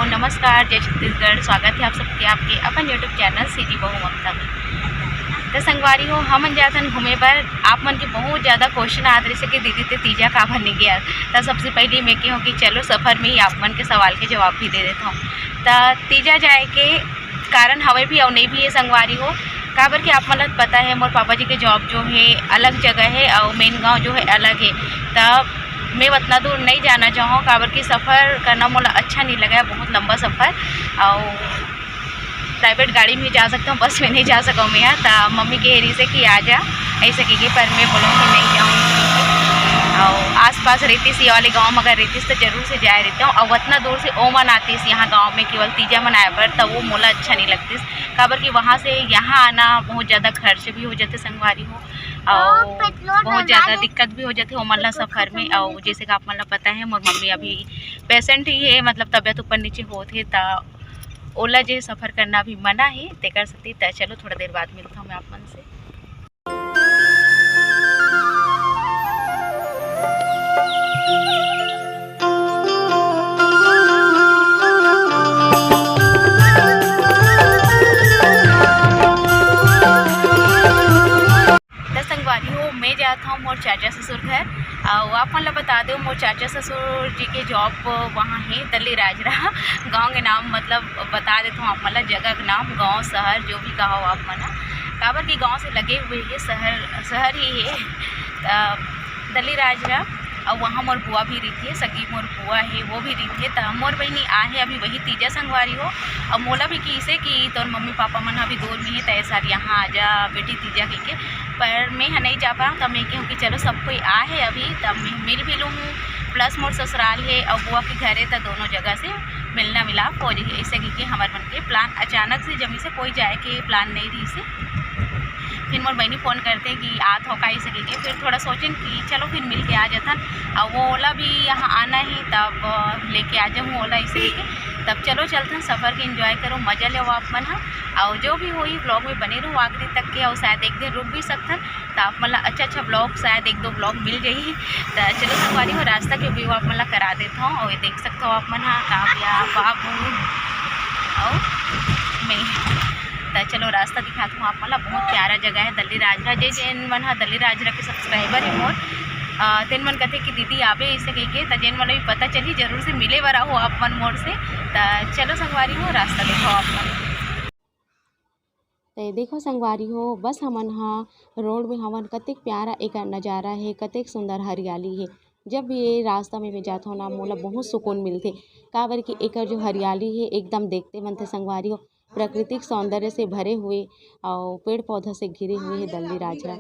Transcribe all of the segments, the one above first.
नमस्कार, जय छत्तीसगढ़। स्वागत है आप सबके आपके अपन यूट्यूब चैनल सिटी बहू ममता में। तो संगवारी हो हम जातन घूमे पर आप मन के बहुत ज़्यादा क्वेश्चन आते रहे कि दीदी ते तीजा का भर नहीं गया। तो सबसे पहले मैं कहूँ कि चलो सफ़र में ही आप मन के सवाल के जवाब भी दे देता हूँ। तो तीजा जाए के कारण हवे भी और नहीं भी है संगवारी हो, काबर कि आप मन पता है मोर पापा जी के जॉब जो है अलग जगह है और मेन गाँव जो है अलग है। तब मैं उतना दूर नहीं जाना चाहूँ, काबर की सफ़र करना मोला अच्छा नहीं लगा है, बहुत लंबा सफ़र। और प्राइवेट गाड़ी में जा सकता हूँ, बस में नहीं जा सकूँ मैं। यहाँ तो मम्मी कह रही से कि आ जा ऐसे कहेगी, पर मैं बोलूँ कि नहीं जाऊँगी। और आसपास रहतीस ये वाले गाँव में अगर रहतीस तो जरूर से जाए रहता हूँ। और उतना दूर से ओ मन आतीस यहाँ गाँव में केवल तीजा मनाए पर, तो वो मोला अच्छा नहीं लगतीस, काबर कि वहाँ से यहाँ आना बहुत ज़्यादा खर्च भी हो जाते संगवारी हो और बहुत ज़्यादा दिक्कत भी हो जाती है ओमन सफ़र में। और जैसे कि आप मन पता है मोर मम्मी अभी पेशेंट ही है, मतलब तबीयत ऊपर नीचे होते तो ओला जे सफ़र करना भी मना है ते कर सकती। तो चलो थोड़ा देर बाद मिलता हूँ मैं आप मन से। मैं जाता हूँ मोर चाचा ससुर घर। और आप मन बता दो मोर चाचा ससुर जी के जॉब वहाँ है दल्ली राजरा। गांव के नाम मतलब बता देता हूँ आप मन, जगह का नाम, गांव शहर जो भी कहो आप मन, काबर की गांव से लगे हुए ये शहर ही है दल्ली राजरा। और वहाँ मोर बुआ भी रही है, सगी मोर बुआ है वो भी रही है। तो मोर बहनी आहे अभी वही तीजा संगवारी हो। और मोला भी किसे कि तोर मम्मी पापा मन अभी दूर में है, तो ऐसा यहाँ आ जा बेटी तीजा कह के, पर मैं नहीं जा पाऊँ। तब मैं कहूँ कि चलो सब कोई आ है अभी, तब मैं मिल भी लूँ, प्लस मोर ससुराल है और बुआ के घर है, तो दोनों जगह से मिलना मिलाप हो जाए। ऐसे कि हमारे मन के प्लान अचानक से जमी से कोई जाए के प्लान नहीं रही से। फिर मोर बहनी फ़ोन करते कि आत हो का ऐसे के, फिर थोड़ा सोचें कि चलो फिर मिल के आ जातन। और वो ओला भी यहाँ आना है, तब लेके आ जाऊँ ओला ऐसे के, तब चलो चलते सफ़र के एंजॉय करो, मज़ा ले आप मन। और जो भी हुई ब्लॉग में बने रहो आखिरी तक के, और शायद एक दिन रुक भी सकते तो आप मतलब अच्छा ब्लॉग, शायद एक दो ब्लॉग मिल जाइए। तो चलो संगवारी हो रास्ता के व्यू आप मतलब करा देता हूँ और ये देख सकते हो आप मन। हाँ काव्या बाबू और मैं, तो चलो रास्ता दिखाता हूँ आप मतलब। बहुत प्यारा जगह है दल्ली राजरा। जैन मन हाँ दल्ली राजरा के सब्सक्राइबर है मोर, तेन मन कहते कि दीदी आवे ऐसे कह के, तो जेन मन भी पता चली जरूर से मिले वाला हो आप मन मोर से। तो चलो संगवारी हो रास्ता देखो आप मन। तो देखो संगवारी हो, बस हमन हाँ रोड में हमन कतेक प्यारा एक नज़ारा है, कतेक सुंदर हरियाली है। जब ये रास्ता में मैं जाता हूँ ना मोला बहुत सुकून मिलते, काबर कि एक जो हरियाली है एकदम देखते मन थे संगवारी हो, प्राकृतिक सौंदर्य से भरे हुए और पेड़ पौधा से घिरे हुए है दल्ली राजरा।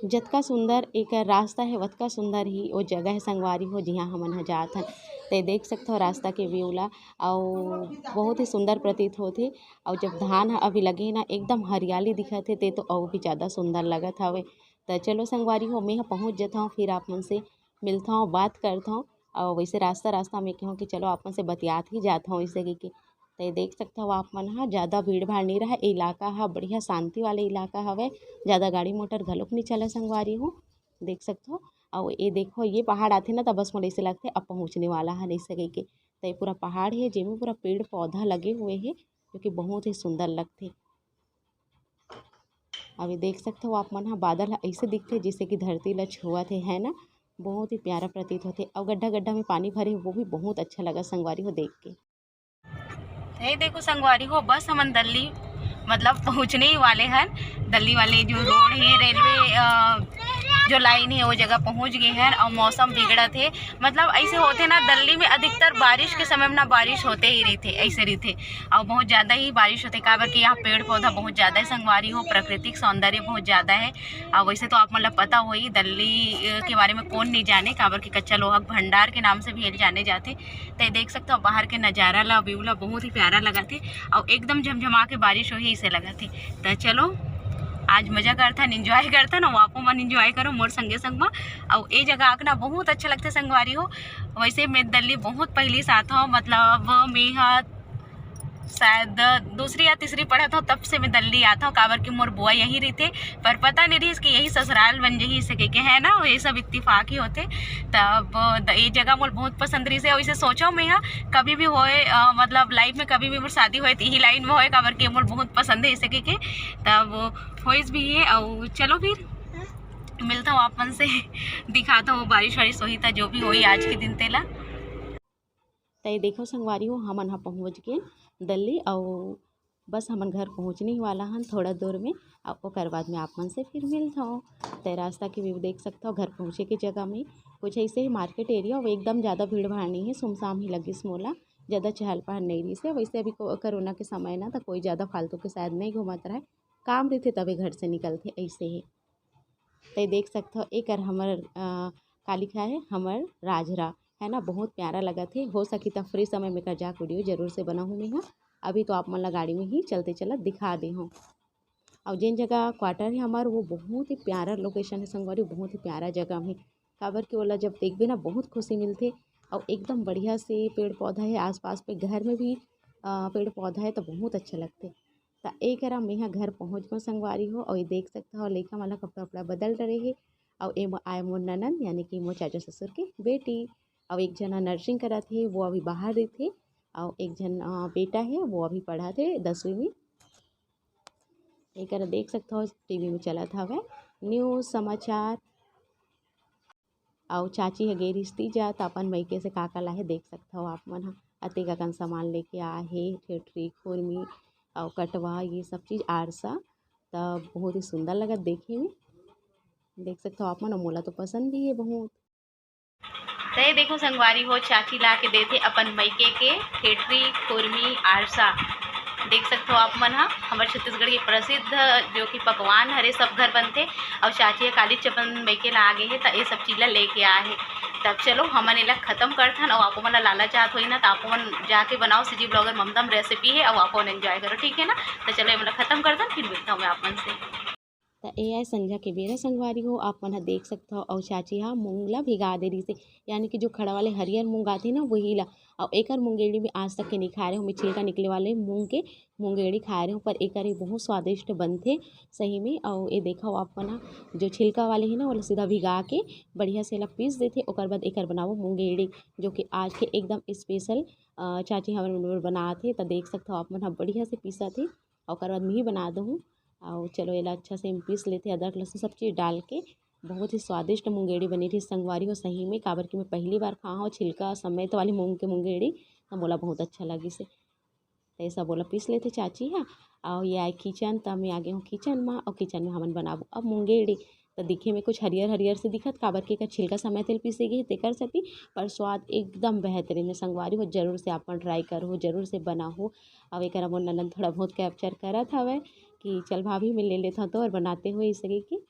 जतका सुंदर एक रास्ता है उतका सुंदर ही वो जगह है संगवारी हो जहाँ हमन ह जात हन। तो देख सकते हो रास्ता के व्यू ला, और बहुत ही सुंदर प्रतीत होते। और जब धान अभी लगे ना एकदम हरियाली दिखत है, ते तो और भी ज़्यादा सुंदर लगत हवे। तो चलो संगवारी हो मैं पहुँच जाता हूँ, फिर आप मन से मिलता हूँ, बात करता हूँ। और वैसे रास्ता में कहूँ कि चलो आप मन से बतियात ही जाता हूँ ऐसे कि। तो देख सकते हो आप मन हाँ ज़्यादा भीड़ भाड़ नहीं रहा, इलाका है बढ़िया शांति वाले इलाका हवे, ज़्यादा गाड़ी मोटर घलोक नहीं चला संगवारी हो, देख सकते हो। और ये देखो ये पहाड़ आते ना, तो बस मुझे ऐसे लगते अब पहुँचने वाला है नहीं सके के। तो ये पूरा पहाड़ है जिसमें पूरा पेड़ पौधा लगे हुए हैं, जो कि बहुत ही सुंदर लगते। अभी देख सकते हो आप मन हाँ बादल ऐसे दिखते जैसे कि धरती ला छुअत है ना, बहुत ही प्यारा प्रतीत होते। और गड्ढा गड्ढा में पानी भरे वो भी बहुत अच्छा लगा संगवारी हो देख के। ये देखो संगवारी हो, बस हमन दल्ली मतलब पहुँचने ही वाले हैं। दल्ली वाले जो रोड है, रेलवे जो लाइन है वो जगह पहुँच गए हैं। और मौसम बिगड़ा थे, मतलब ऐसे होते ना दिल्ली में अधिकतर बारिश के समय में ना बारिश होते ही रहते, ऐसे रहते। और बहुत ज़्यादा ही बारिश होते, काबर कि यहाँ पेड़ पौधा बहुत ज़्यादा है संगवारी हो, प्राकृतिक सौंदर्य बहुत ज़्यादा है। और वैसे तो आप मतलब पता हो ही दिल्ली के बारे में कौन नहीं जाने, काबर कि कच्चा लोहा भंडार के नाम से भी जाने जाते। तो देख सकते हो बाहर के नज़ारा ला, व्यू ला बहुत ही प्यारा लगा थे। और एकदम झमझमा के बारिश हो ही इसे लगा थी। तो चलो आज मज़ा करता है, इंजॉय करता है ना, वापो मन इंजॉय करो मोर संगे संग में। और ये जगह आके ना बहुत अच्छा लगता है संगवारी हो। वैसे मैं दिल्ली बहुत पहले से आता हूँ, मतलब मैं शायद दूसरी या तीसरी पढ़त हूँ तब से मैं दिल्ली आता हूँ, काबर की मोर बुआ यहीं रही थे, पर पता नहीं रही कि यही ससुराल बन जही सके के है ना, ये सब इत्तेफाक ही होते। तब ये जगह मोर बहुत पसंद रही से, वैसे सोचो मैं हाँ कभी भी होए मतलब लाइफ में कभी भी मोर शादी होए तो यही लाइन में होए, काबर की मोर बहुत पसंद है सके के। तब होइस भी है। और चलो फिर मिलता हूँ आपन से, दिखाता हूँ बारिश वारिश होई था जो भी होई आज के दिन तेला। तय देखो संगवारी हो हमन ह पहुँच गए दिल्ली और बस हमन घर पहुँचने ही वाला हन थोड़ा दूर में। और ओकर बाद में आप मन से फिर मिलता हूँ। तय रास्ता के व्यू देख सकता हो घर पहुँचे के जगह में कुछ ऐसे ही मार्केट एरिया और एकदम ज़्यादा भीड़ भाड़ नहीं है, सुमसाम ही लगिस मोला, ज़्यादा चहल पहल नहीं रही से। वैसे अभी कोरोना के समय ना तो कोई ज़्यादा फालतू के शायद नहीं घूमत रहे, काम रहते तभी घर से निकलते ऐसे ही। तय देख सकते हो एक हमर का लिखा है हमर राजरा है ना, बहुत प्यारा लगा थे। हो सकी तो फ्री समय में कर जाक वीडियो जरूर से बनाऊँ मैं हाँ। अभी तो आप मन ला गाड़ी में ही चलते चलत दिखा दे हूँ। और जिन जगह क्वार्टर है हमार वो बहुत ही प्यारा लोकेशन है संगवारी, बहुत ही प्यारा जगह है। काबर के ओला जब देखबे ना बहुत खुशी मिलते। और एकदम बढ़िया से पेड़ पौधा है आसपास पे, घर में भी पेड़ पौधा है तो बहुत अच्छा लगते। तो एक मैं यहाँ घर पहुँच गए संगवारी हो। और ये देख सकते हो लइका वाला कपड़ा वपड़ा बदल रहे है। और ए आए मोर ननद यानी कि मोर चाचा ससुर के बेटी। और एक जना नर्सिंग करा थे वो अभी बाहर रही थे। और एक जन बेटा है वो अभी पढ़ा थे 10वीं में। एक देख सकते हो टीवी में चला था वह न्यूज़ समाचार। और चाची है गे रिश्ती जा तो अपन मैके से का लाहे देख सकते हो आप मन। अति कन सामान लेके आए है, ठेठरी खुरमी और कटवा ये सब चीज़ आरसा। तब बहुत ही सुंदर लगा देखे में, देख सकते हो आप मन। मोला तो पसंद भी है बहुत। तो ये देखो संगवारी हो चाची ला के देते अपन मैके के ठेठरी खुरमी आरसा। देख सकते हो आप मन हा हमारे छत्तीसगढ़ के प्रसिद्ध जो कि पकवान हरे सब घर बनते। और चाची काली चपन मैके ला आगे है तो ये सब चीज़ ला लेके आए है। तब चलो हमन एला खत्म करथन और आपो मन ला लाला चाहत होई ना तो आपो मन जाके बनाओ सिटी ब्लॉगर ममदम रेसिपी है और आपो एंजॉय करो, ठीक है ना। तो चलो ये खत्म करथन फिर मिलता हूँ मैं आप मन से। तो ए आए संझा के बेरा संगवारी हो आप मन देख सकते हो। और चाची हाँ मूंग ला भिगा दे रही से, यानी कि जो खड़ा वाले हरियर मूंग आते ना वही ला। और एक मुंगेड़ी में आज तक के नहीं खा रहे हो, मैं छिलका निकले वाले मूंग के मुंगेड़ी खा रहे हूँ, पर एक बहुत स्वादिष्ट बनते सही में। और ये देखो आप मन जो छिलका वाले है ना वो सीधा भिगा के बढ़िया से ला पीस देते। ओकर बाद एक बनाओ मुंगेड़ी जो कि आज के एकदम स्पेशल चाची हमारे बनाते। तो देख सकते हो आप मन बढ़िया से पीसा थे। और बाद मैं ही बना दूँ। और चलो ये अच्छा से पीस लेते अदरक लहसुन सब चीज़ डाल के। बहुत ही स्वादिष्ट मुंगेड़ी बनी थी संगवारी हो सही में, काबर की मैं पहली बार खा हूँ छिलका समेत वाली मूंग के मुंगेड़ी। तो बोला बहुत अच्छा लगी से, तो ऐसा बोला पीस लेते चाची हाँ। और ये आए किचन, तब मैं आ गई हूँ किचन में। और किचन में हमन बनाबो अब मुंगेड़ी। तो दिखे में कुछ हरियर हरियर से दिखत, काबर के छिलका समय तेल पीसेगी तेकर सती, पर स्वाद एकदम बेहतरीन है संगवारी हो। जरूर से आप ट्राई करो, जरूर से बनाओ। अब एक मोर ननद थोड़ा बहुत कैप्चर करत हवे कि चल भाभी मैं ले लेता हूँ तो और बनाते हुए इस तरीके की।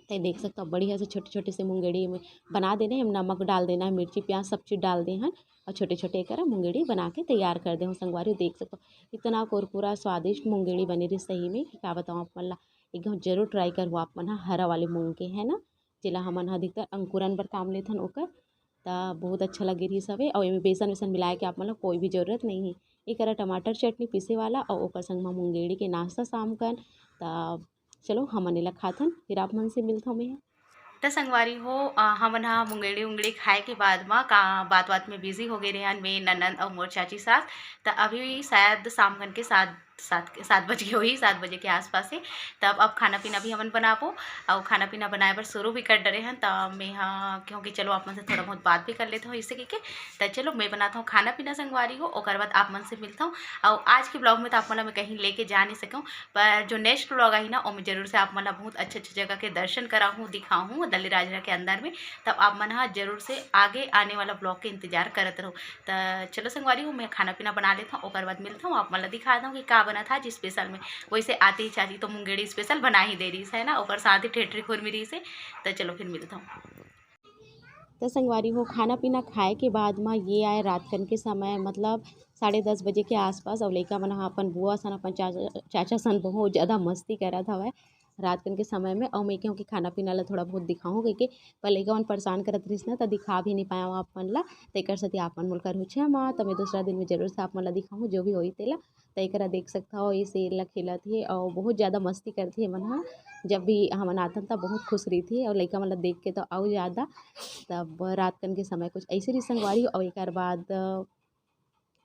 तो देख सकते हो बढ़िया से छोटे छोटे से मुंगेड़ी में बना देना है, नमक डाल देना है, मिर्ची प्याज सब चीज़ डाल दे हैं। और छोटे छोटे कर मुंगेड़ी बना के तैयार कर दे हूँ संगवारी। देख सकते हो इतना कुरकुरा स्वादिष्ट मुंगेड़ी बनी रही सही में कि क्या बताऊँ आप मन ला। एकदम जरूर ट्राई करो आप मन हरा वाले मूंग के है ना, जिला हमन अधिकतर अंकुरन पर काम लेथन ओकर। तो बहुत अच्छा लगे रही सब। और ये बेसन वेसन मिलाए के आप मतलब कोई भी ज़रूरत नहीं है। एक टमाटर चटनी पीसे वाला और ओकर संग में मुंगेड़ी के नाश्ता शाम कन। तो चलो हमन एला खाथन फिर आप मन से मिलता हूँ मैं। तो संगवारी हो हमन हा मुंगेड़ी उंगड़ी खाए के बाद में का बात में बिजी हो गए रहे मैं ननद और मोर चाची साथ। तो अभी शायद शाम घन के 7 बजे होई, 7 बजे के आसपास से। तब अब खाना पीना भी हमन बनाबो और खाना पीना बनाए बर शुरू भी कर डरे हैं। तब मैं हाँ क्योंकि चलो आप मन से थोड़ा बहुत बात भी कर लेते हो इससे के। तो चलो मैं बनाता हूँ खाना पीना संगवारी हो, और बाद आप मन से मिलता हूँ। और आज के ब्लॉग में तो आप मन मैं कहीं लेके जा नहीं सकूँ, पर जो नेक्स्ट ब्लॉग आई ना वो मैं जरूर से आप मन बहुत अच्छे अच्छे जगह के दर्शन कराऊँ दिखाऊँ दिल्ली राजरा के अंदर में। तब आप मन हाँ जरूर से आगे आने वाला ब्लॉग के इंतजार करते रहो। तो चलो संगवारी हूँ मैं खाना पीना बना लेता हूँ, और बाद मिलता हूँ आप मन दिखा दूँ कि क्या बना था जिस स्पेशल में। वैसे आती ही चाची तो मुंगेड़ी स्पेशल बना ही दे रही है ना, और साथ ही ठेठरी खुरमी रही से। तो चलो फिर मिलता हूँ। तो संगवारी हो खाना पीना खाए के बाद में ये आए रात कन के समय मतलब 10:30 बजे के आसपास। और लइका मन ह अपन बुआ सन अपन चाचा सन बहुत ज़्यादा मस्ती करत हवय। रात कन के समय में। और मैं कहूँ कि खाना पीना ला थोड़ा बहुत दिखाऊँ कहिके पर लइका मन परेशान करत रहिस ना, त दिखा भी नहीं पाया आप मन ला। तेकर सेती आप मन मोल करहूँ क्षमा। त मैं दूसरा दिन में जरूर से आप मन ला दिखाऊँ जो भी होई तेला। त एकरा देख सकथव ये शेर ला खेलत हे और बहुत ज़्यादा मस्ती करथे ये मन ह। जब भी हमन आथन त बहुत खुश रहिथे और लइका मन ला देख के तो अउ ज़्यादा। तब रात कन के समय कुछ अइसे रही संगवारी। और एकर बाद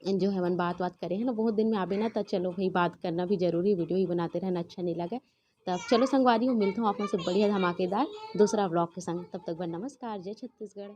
जो है मन बात करे है ना, बहुत दिन में आबे ना, तो चलो भाई बात करना भी जरूरी, वीडियो ही बनाते रहना अच्छा नहीं लगे। तब चलो संगवारी हो, मिलता हूँ आप मन से बढ़िया धमाकेदार दूसरा व्लॉग के संग। तब तक बर नमस्कार, जय छत्तीसगढ़।